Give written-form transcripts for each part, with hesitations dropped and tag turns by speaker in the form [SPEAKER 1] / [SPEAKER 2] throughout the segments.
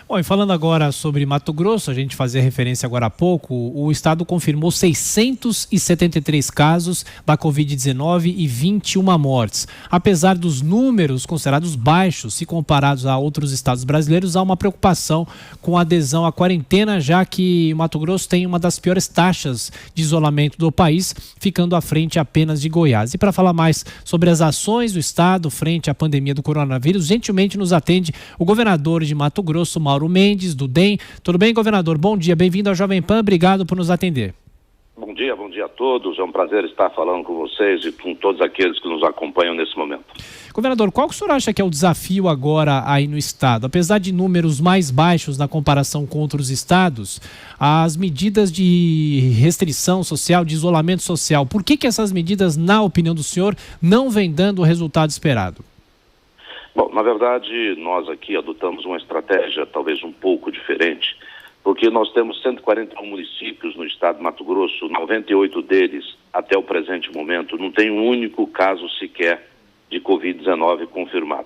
[SPEAKER 1] Bom, e falando agora sobre Mato Grosso, a gente fazia referência agora há pouco, o estado confirmou 673 casos da Covid-19 e 21 mortes. Apesar dos números considerados baixos, se comparados a outros estados brasileiros, há uma preocupação com a adesão à quarentena, já que o Mato Grosso tem uma das piores taxas de isolamento do país, ficando à frente apenas de Goiás. E para falar mais sobre as ações do estado frente à pandemia do coronavírus, gentilmente nos atende o governador de Mato Grosso, Mauro Mendes, do DEM. Tudo bem, governador? Bom dia, bem-vindo ao Jovem Pan, obrigado por nos atender.
[SPEAKER 2] Bom dia a todos. É um prazer estar falando com vocês e com todos aqueles que nos acompanham nesse momento.
[SPEAKER 1] Governador, qual que o senhor acha que é o desafio agora aí no estado? Apesar de números mais baixos na comparação com outros estados, as medidas de restrição social, de isolamento social, por que essas medidas, na opinião do senhor, não vêm dando o resultado esperado?
[SPEAKER 2] Bom, na verdade, nós aqui adotamos uma estratégia talvez um pouco diferente, porque nós temos 141 municípios no estado de Mato Grosso, 98 deles, até o presente momento, não tem um único caso sequer de Covid-19 confirmado.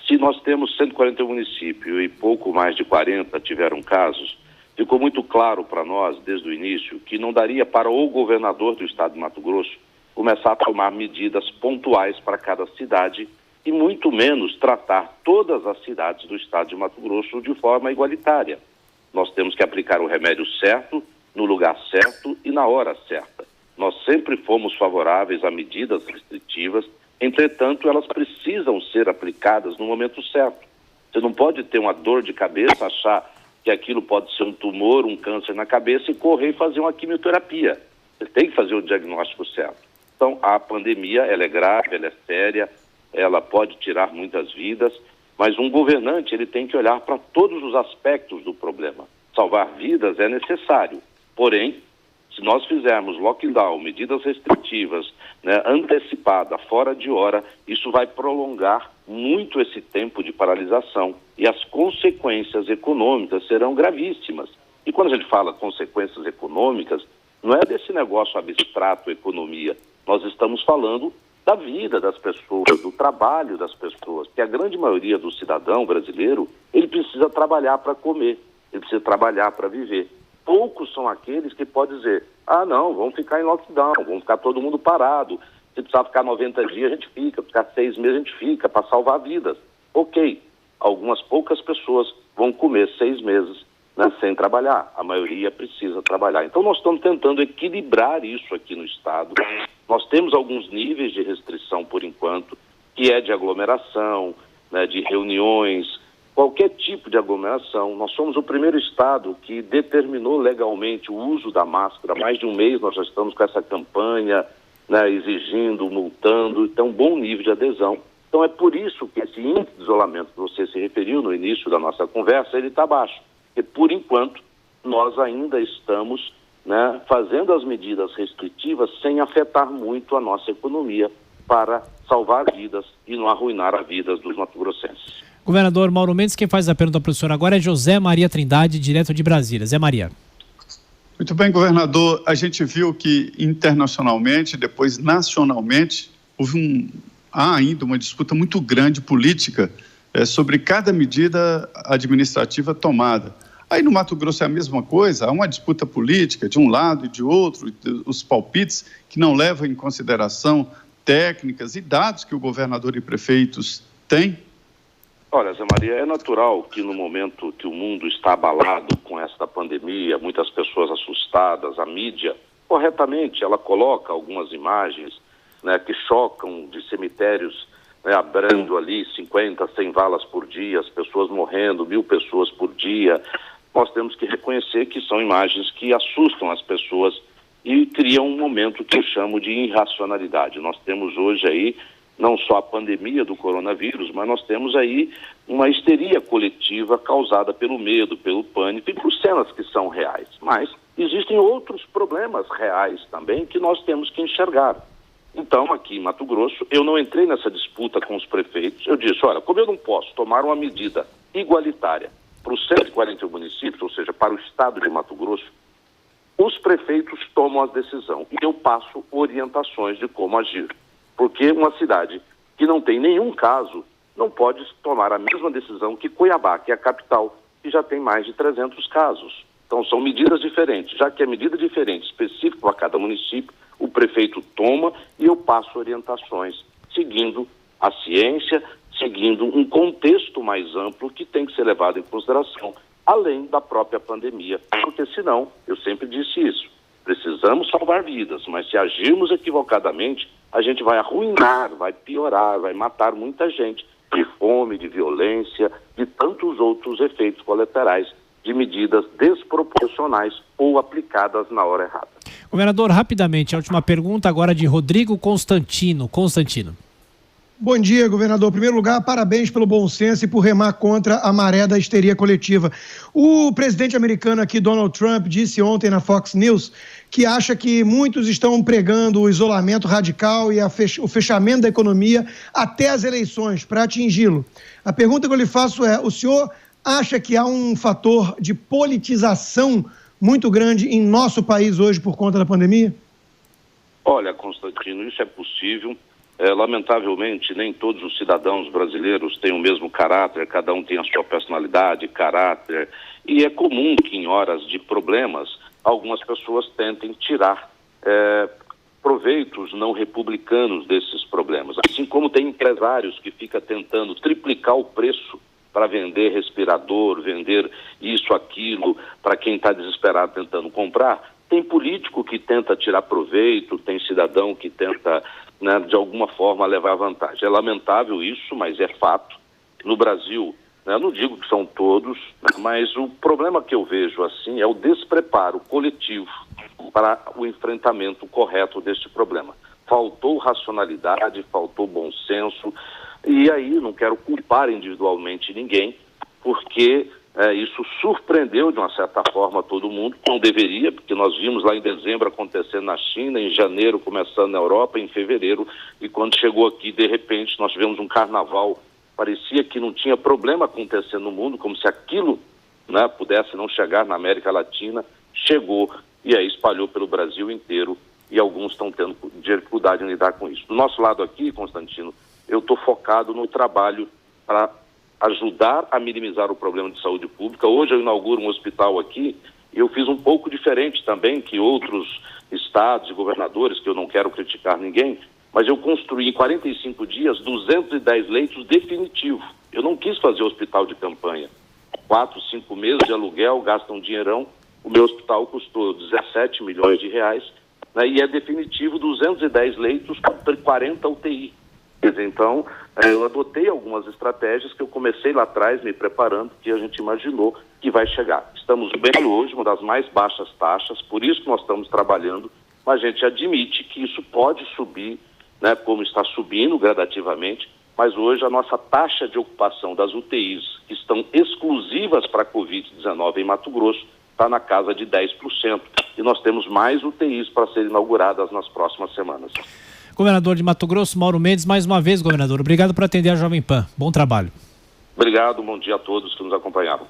[SPEAKER 2] Se nós temos 141 municípios e pouco mais de 40 tiveram casos, ficou muito claro para nós, desde o início, que não daria para o governador do estado de Mato Grosso começar a tomar medidas pontuais para cada cidade e muito menos tratar todas as cidades do estado de Mato Grosso de forma igualitária. Nós temos que aplicar o remédio certo, no lugar certo e na hora certa. Nós sempre fomos favoráveis a medidas restritivas, entretanto, elas precisam ser aplicadas no momento certo. Você não pode ter uma dor de cabeça, achar que aquilo pode ser um tumor, um câncer na cabeça e correr e fazer uma quimioterapia. Você tem que fazer o diagnóstico certo. Então, a pandemia, ela é grave, ela é séria, ela pode tirar muitas vidas, mas um governante ele tem que olhar para todos os aspectos do problema. Salvar vidas é necessário, porém, se nós fizermos lockdown, medidas restritivas, antecipada, fora de hora, isso vai prolongar muito esse tempo de paralisação e as consequências econômicas serão gravíssimas. E quando a gente fala consequências econômicas, não é desse negócio abstrato economia, nós estamos falando da vida das pessoas, do trabalho das pessoas, porque a grande maioria do cidadão brasileiro, ele precisa trabalhar para comer, ele precisa trabalhar para viver. Poucos são aqueles que podem dizer, não, vamos ficar em lockdown, vamos ficar todo mundo parado, se precisar ficar 90 dias a gente fica, ficar 6 meses a gente fica, para salvar vidas. Ok, algumas poucas pessoas vão comer 6 meses sem trabalhar, a maioria precisa trabalhar. Então nós estamos tentando equilibrar isso aqui no estado. Nós temos alguns níveis de restrição por enquanto, que é de aglomeração, de reuniões, qualquer tipo de aglomeração. Nós somos o primeiro estado que determinou legalmente o uso da máscara. Há mais de um mês nós já estamos com essa campanha, exigindo, multando, então um bom nível de adesão. Então é por isso que esse índice de isolamento que você se referiu no início da nossa conversa, ele está baixo. Porque por enquanto nós ainda estamos fazendo as medidas restritivas sem afetar muito a nossa economia para salvar vidas e não arruinar a vida dos mato-grossenses.
[SPEAKER 1] Governador Mauro Mendes, quem faz a pergunta para o senhor agora é José Maria Trindade, direto de Brasília. Zé Maria.
[SPEAKER 3] Muito bem, governador. A gente viu que internacionalmente, depois nacionalmente, há ainda uma disputa muito grande política sobre cada medida administrativa tomada. Aí no Mato Grosso é a mesma coisa, há uma disputa política de um lado e de outro, os palpites que não levam em consideração técnicas e dados que o governador e prefeitos têm.
[SPEAKER 2] Olha, Zé Maria, é natural que no momento que o mundo está abalado com esta pandemia, muitas pessoas assustadas, a mídia, corretamente, ela coloca algumas imagens que chocam de cemitérios abrindo ali 50, 100 valas por dia, as pessoas morrendo, 1000 pessoas por dia. Nós temos que reconhecer que são imagens que assustam as pessoas e criam um momento que eu chamo de irracionalidade. Nós temos hoje aí não só a pandemia do coronavírus, mas nós temos aí uma histeria coletiva causada pelo medo, pelo pânico e por cenas que são reais. Mas existem outros problemas reais também que nós temos que enxergar. Então, aqui em Mato Grosso, eu não entrei nessa disputa com os prefeitos. Eu disse, olha, como eu não posso tomar uma medida igualitária para os 141 municípios, ou seja, para o estado de Mato Grosso, os prefeitos tomam a decisão e eu passo orientações de como agir. Porque uma cidade que não tem nenhum caso não pode tomar a mesma decisão que Cuiabá, que é a capital, que já tem mais de 300 casos. Então, são medidas diferentes. Já que é medida diferente, específica para cada município, o prefeito toma e eu passo orientações, seguindo a ciência, seguindo um contexto mais amplo que tem que ser levado em consideração, além da própria pandemia. Porque senão, eu sempre disse isso, precisamos salvar vidas, mas se agirmos equivocadamente, a gente vai arruinar, vai piorar, vai matar muita gente de fome, de violência, de tantos outros efeitos colaterais de medidas desproporcionais ou aplicadas na hora errada.
[SPEAKER 1] Governador, rapidamente, a última pergunta agora de Rodrigo Constantino. Constantino.
[SPEAKER 4] Bom dia, governador. Em primeiro lugar, parabéns pelo bom senso e por remar contra a maré da histeria coletiva. O presidente americano aqui, Donald Trump, disse ontem na Fox News que acha que muitos estão pregando o isolamento radical e o fechamento da economia até as eleições para atingi-lo. A pergunta que eu lhe faço é, o senhor acha que há um fator de politização muito grande em nosso país hoje por conta da pandemia?
[SPEAKER 2] Olha, Constantino, isso é possível. Lamentavelmente, nem todos os cidadãos brasileiros têm o mesmo caráter, cada um tem a sua personalidade, caráter, e é comum que em horas de problemas, algumas pessoas tentem tirar proveitos não republicanos desses problemas. Assim como tem empresários que ficam tentando triplicar o preço para vender respirador, vender isso, aquilo, para quem está desesperado tentando comprar, tem político que tenta tirar proveito, tem cidadão que tenta, né, de alguma forma, levar vantagem. É lamentável isso, mas é fato. No Brasil, né, eu não digo que são todos, né, mas o problema que eu vejo assim é o despreparo coletivo para o enfrentamento correto deste problema. Faltou racionalidade, faltou bom senso, e aí não quero culpar individualmente ninguém, porque isso surpreendeu de uma certa forma todo mundo, não deveria, porque nós vimos lá em dezembro acontecendo na China, em janeiro começando na Europa, em fevereiro, e quando chegou aqui, de repente, nós tivemos um carnaval, parecia que não tinha problema acontecendo no mundo, como se aquilo, né, pudesse não chegar na América Latina, chegou e aí espalhou pelo Brasil inteiro, e alguns estão tendo dificuldade em lidar com isso. Do nosso lado aqui, Constantino, eu estou focado no trabalho para ajudar a minimizar o problema de saúde pública. Hoje eu inauguro um hospital aqui e eu fiz um pouco diferente também que outros estados e governadores, que eu não quero criticar ninguém, mas eu construí em 45 dias 210 leitos definitivos. Eu não quis fazer hospital de campanha. 4, 5 meses de aluguel, gastam um dinheirão. O meu hospital custou 17 milhões de reais, né, e é definitivo 210 leitos para 40 UTI. Então, eu adotei algumas estratégias que eu comecei lá atrás me preparando, que a gente imaginou que vai chegar. Estamos bem hoje, uma das mais baixas taxas, por isso que nós estamos trabalhando, mas a gente admite que isso pode subir, né, como está subindo gradativamente, mas hoje a nossa taxa de ocupação das UTIs, que estão exclusivas para a Covid-19 em Mato Grosso, está na casa de 10%. E nós temos mais UTIs para serem inauguradas nas próximas semanas.
[SPEAKER 1] Governador de Mato Grosso, Mauro Mendes, mais uma vez, governador, obrigado por atender a Jovem Pan. Bom trabalho.
[SPEAKER 2] Obrigado, bom dia a todos que nos acompanharam.